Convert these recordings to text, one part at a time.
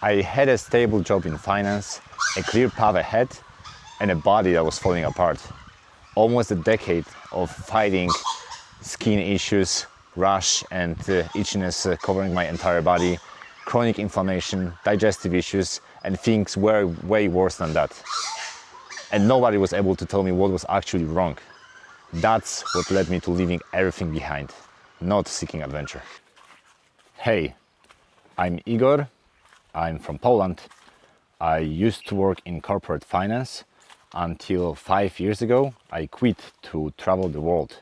I had a stable job in finance, a clear path ahead, and a body that was falling apart. Almost a decade of fighting skin issues, rash and itchiness covering my entire body, chronic inflammation, digestive issues, and things were way worse than that. And nobody was able to tell me what was actually wrong. That's what led me to leaving everything behind, not seeking adventure. Hey, I'm Igor. I'm from Poland. I used to work in corporate finance until 5 years ago. I quit to travel the world.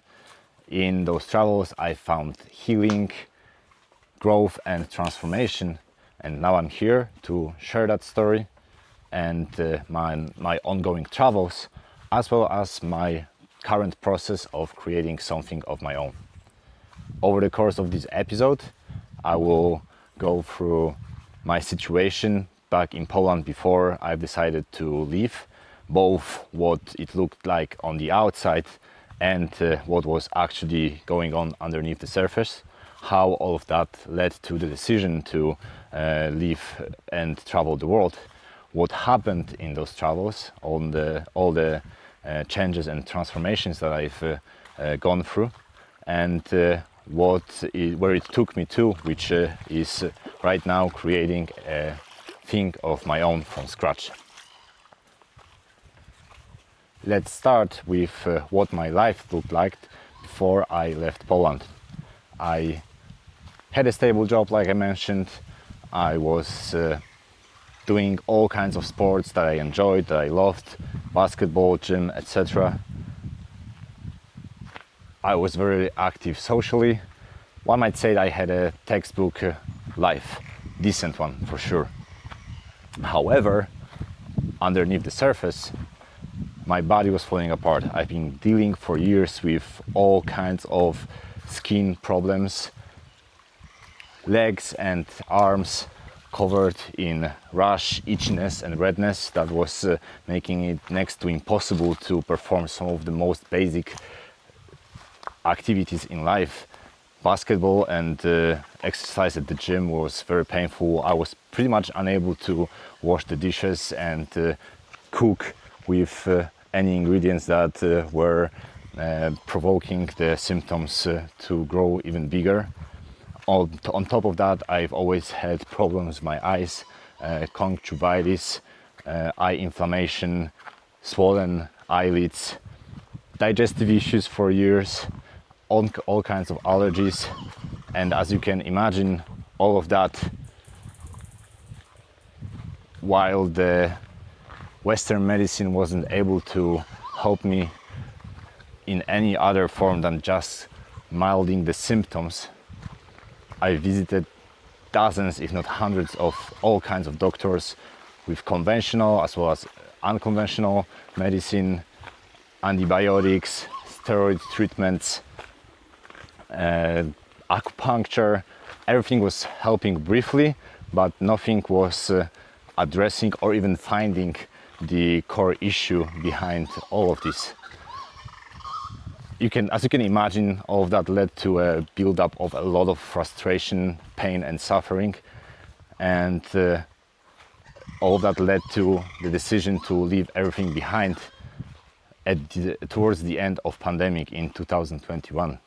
In those travels, I found healing, growth, and transformation. And now I'm here to share that story and my ongoing travels, as well as my current process of creating something of my own. Over the course of this episode, I will go through my situation back in Poland before I decided to leave, both what it looked like on the outside and what was actually going on underneath the surface, how all of that led to the decision to leave and travel the world, what happened in those travels, all the changes and transformations that I've gone through, and where it took me to, which is right now creating a thing of my own from scratch. Let's start with what my life looked like before I left Poland. I had a stable job, like I mentioned. I was doing all kinds of sports that I enjoyed, that I loved, basketball, gym, etc. I was very active socially. One might say that I had a textbook life, decent one for sure. However, underneath the surface, my body was falling apart. I've been dealing for years with all kinds of skin problems, legs and arms covered in rash, itchiness and redness that was making it next to impossible to perform some of the most basic activities in life. Basketball and exercise at the gym was very painful. I was pretty much unable to wash the dishes and cook with any ingredients that were provoking the symptoms to grow even bigger. On top of that, I've always had problems with my eyes, conjunctivitis, eye inflammation, swollen eyelids, digestive issues for years, all kinds of allergies, and as you can imagine, all of that while the Western medicine wasn't able to help me in any other form than just milding the symptoms. I visited dozens, if not hundreds, of all kinds of doctors with conventional as well as unconventional medicine, antibiotics, steroid treatments, acupuncture. Everything was helping briefly, but nothing was addressing or even finding the core issue behind all of this. As you can imagine, all of that led to a build-up of a lot of frustration, pain and suffering, and all of that led to the decision to leave everything behind towards the end of pandemic in 2021.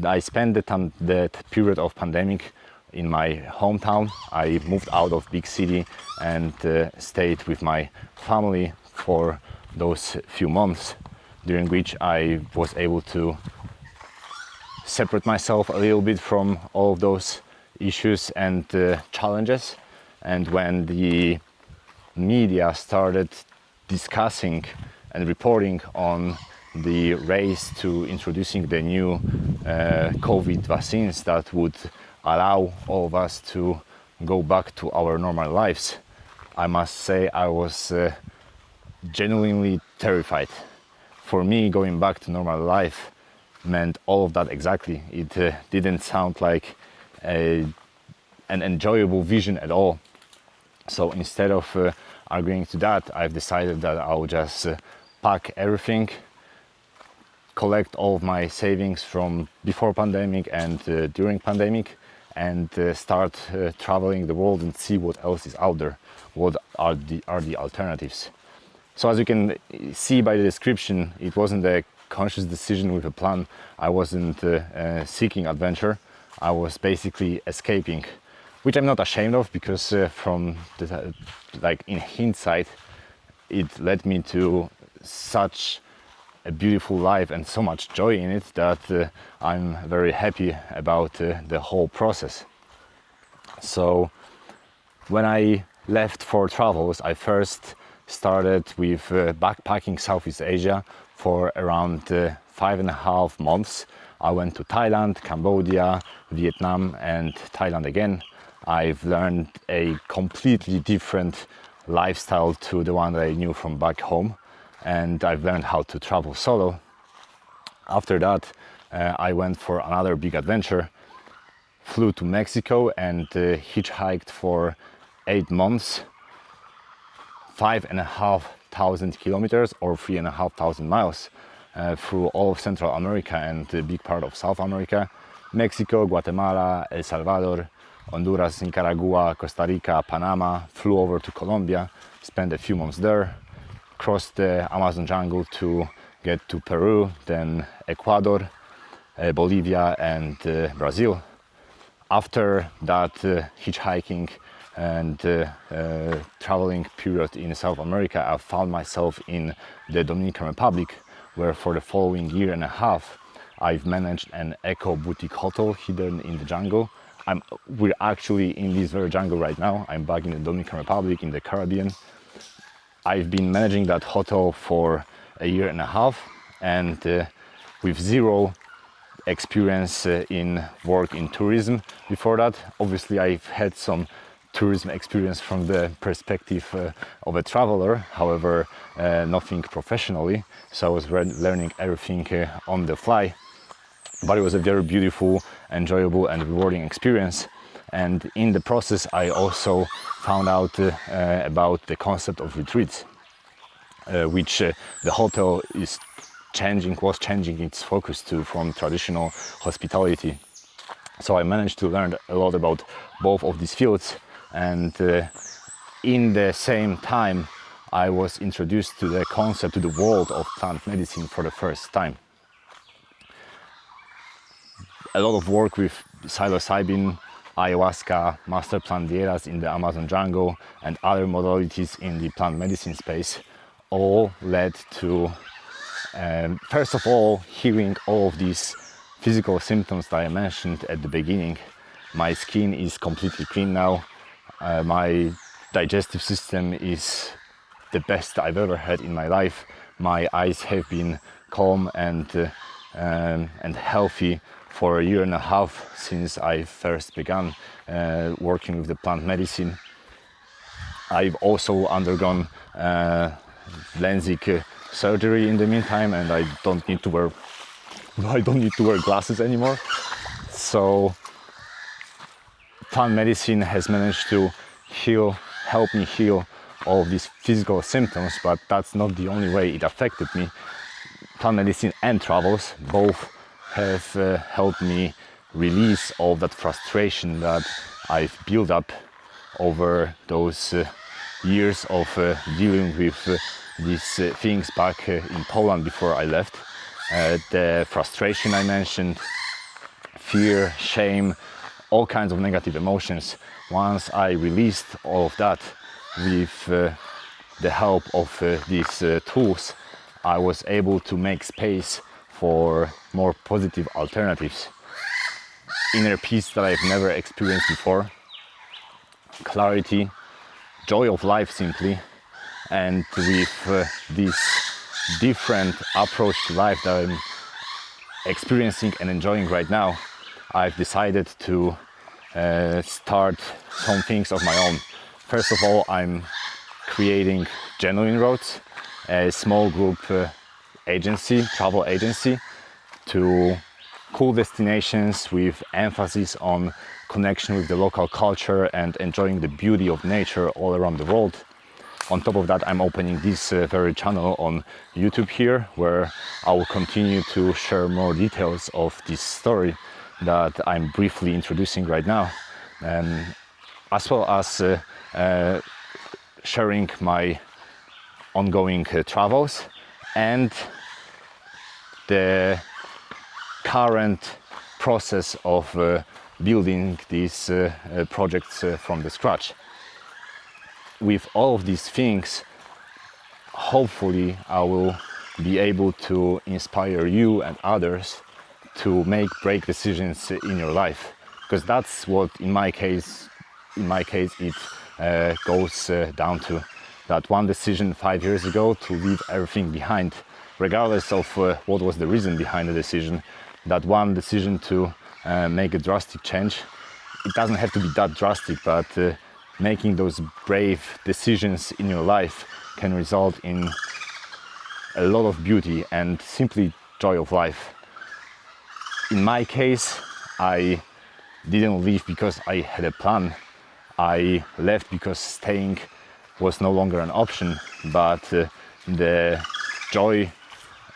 I spent that period of pandemic in my hometown. I moved out of big city and stayed with my family for those few months, during which I was able to separate myself a little bit from all of those issues and challenges. And when the media started discussing and reporting on the race to introducing the new COVID vaccines that would allow all of us to go back to our normal lives, I must say I was genuinely terrified. For me, going back to normal life meant all of that exactly. It didn't sound like an enjoyable vision at all. So instead of agreeing to that, I've decided that I'll just pack everything, collect all of my savings from before pandemic and during pandemic, and start traveling the world and see what else is out there, what are the alternatives. So as you can see by the description, it wasn't a conscious decision with a plan. I wasn't seeking adventure. I was basically escaping, which I'm not ashamed of, because from the, like in hindsight, it led me to such a beautiful life and so much joy in it that I'm very happy about the whole process. So when I left for travels, I first started with backpacking Southeast Asia for around 5.5 months. I went to Thailand, Cambodia, Vietnam, and Thailand again. I've learned a completely different lifestyle to the one that I knew from back home, and I've learned how to travel solo. After that, I went for another big adventure, flew to Mexico and hitchhiked for 8 months, 5,500 kilometers or 3,500 miles through all of Central America and a big part of South America, Mexico, Guatemala, El Salvador, Honduras, Nicaragua, Costa Rica, Panama, flew over to Colombia, spent a few months there, crossed the Amazon jungle to get to Peru, then Ecuador, Bolivia and Brazil. After that hitchhiking and traveling period in South America, I found myself in the Dominican Republic, where for the following 1.5 years I've managed an eco boutique hotel hidden in the jungle. We're actually in this very jungle right now. I'm back in the Dominican Republic in the Caribbean. I've been managing that hotel for 1.5 years and with zero experience in work in tourism before that. Obviously I've had some tourism experience from the perspective of a traveler, however nothing professionally, so I was learning everything on the fly. But it was a very beautiful, enjoyable and rewarding experience, and in the process I also found out about the concept of retreats, which the hotel was changing its focus to from traditional hospitality. So I managed to learn a lot about both of these fields, and in the same time I was introduced to the concept, to the world of plant medicine for the first time. A lot of work with psilocybin, ayahuasca, master plant dietas in the Amazon jungle and other modalities in the plant medicine space all led to first of all healing all of these physical symptoms that I mentioned at the beginning. My skin is completely clean now. My digestive system is the best I've ever had in my life. My eyes have been calm and healthy for 1.5 years since I first began working with the plant medicine. I've also undergone LASIK surgery in the meantime, and I don't need to wear glasses anymore. So plant medicine has managed to help me heal all of these physical symptoms, but that's not the only way it affected me. Plant medicine and travels both have helped me release all that frustration that I've built up over those years of dealing with these things back in Poland before I left. The frustration I mentioned, fear, shame, all kinds of negative emotions. Once I released all of that with the help of these tools, I was able to make space for more positive alternatives, inner peace that I've never experienced before, clarity, joy of life simply, and with this different approach to life that I'm experiencing and enjoying right now, I've decided to start some things of my own. First of all, I'm creating Genuine Roads, a small group travel agency to cool destinations with emphasis on connection with the local culture and enjoying the beauty of nature all around the world. On top of that, I'm opening this very channel on YouTube here, where I will continue to share more details of this story that I'm briefly introducing right now, as well as sharing my ongoing travels and the current process of building these projects from the scratch. With all of these things, hopefully I will be able to inspire you and others to make break decisions in your life, because that's what in my case it goes down to. That one decision 5 years ago to leave everything behind, regardless of what was the reason behind the decision. That one decision to make a drastic change. It doesn't have to be that drastic, but making those brave decisions in your life can result in a lot of beauty and simply joy of life. In my case, I didn't leave because I had a plan. I left because staying was no longer an option, but the joy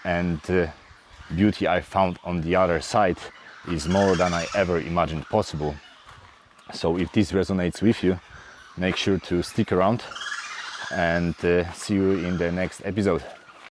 and beauty I found on the other side is more than I ever imagined possible. So if this resonates with you, make sure to stick around and see you in the next episode.